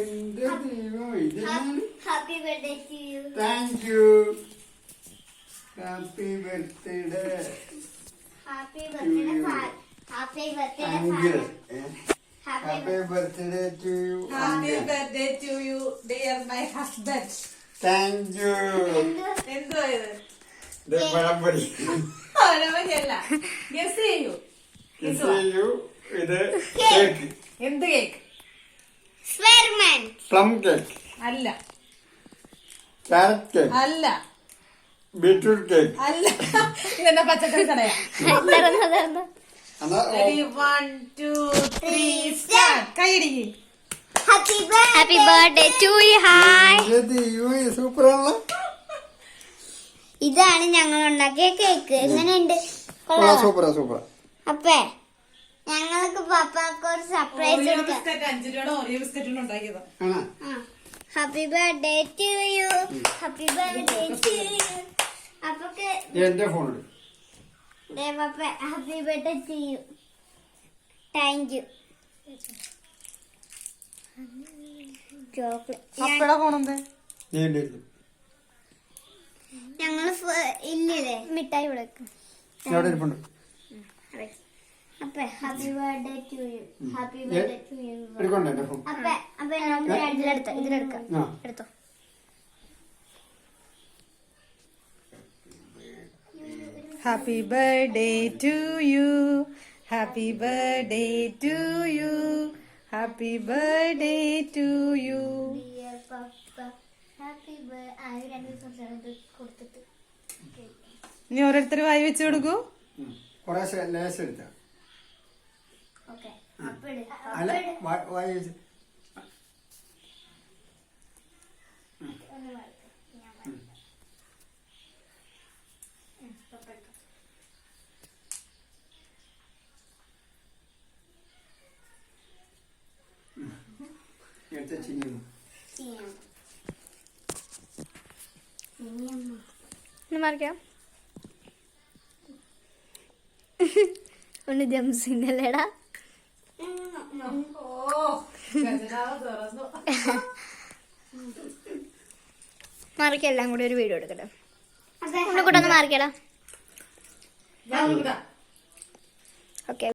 Happy birthday to you. Thank you. Happy birthday. Happy birthday, Father. Happy birthday, Uncle. Father. Happy birthday to you. Happy Uncle. birthday to you, dear my husband. Thank you. എന്തോ ഇത് The pazhampori. പഴമല്ല guess ചെയ്യൂ You. ഇത് cake. എന്ത് cake Spearmint. Plum cake. അല്ല carrot cake. അല്ല beetroot cake. അല്ല ഇതെന്നാ പച്ചക്കറി കടയാ എന്നാ Ready, 1, 2, 3, start. കൈയടിക്ക് Happy birthday. Happy birthday to you. Hi. Super ആണല്ലോ. ഇതാണ് ഞങ്ങൾ ഉണ്ടാക്കിയ കേക്ക്. എങ്ങനെയുണ്ട്? സൂപ്പറാ സൂപ്പറാ. അപ്പേ ഞങ്ങൾക്ക് പപ്പാക്ക് ഒരു സർപ്രൈസ് ഓറിയോ കൊടുക്കാം. ബിസ്ക്കറ്റ് 5 രൂപയുടെ ഓറിയോ ബിസ്ക്കറ്റ് ഉണ്ടാക്കിയതാ ആണോ? Happy birthday to you. Happy birthday to you. അപ്പൊ എന്റെ phone happy birthday to you. Thank you. Chocolate അപ്പഴാ പോണെന്തേ ഞങ്ങള് ഇല്ലേ മിഠായി കൊടുക്കും. എവിടെ ഇരിപ്പുണ്ട്? അപ്പേ happy birthday to you. Happy birthday to you. എടുക്കണ്ട എന്റെ ഫോൺ. അപ്പേ നമുക്ക് ഇതിലെടുക്കാം. ആ. എടുത്തോ. Happy birthday to you happy birthday to you happy birthday to you happy കൊടുത്തിട്ട് ഇനി ഓരോരുത്തർ വായി വെച്ച് കൊടുക്കൂ കുറേ ലേശം എടുത്ത ഓക്കെ. അല്ല വായി വെച്ച് എടുത്ത ചിന്നു മാറിക്കാം. ഒന്ന് ജംസിന്നല്ലേടാ. മാറിക്ക എല്ലാം കൂടി ഒരു വീഡിയോ എടുക്കട്ടെ. കൂടെ ഒന്ന് മാറിക്കടാ. ഓക്കെ.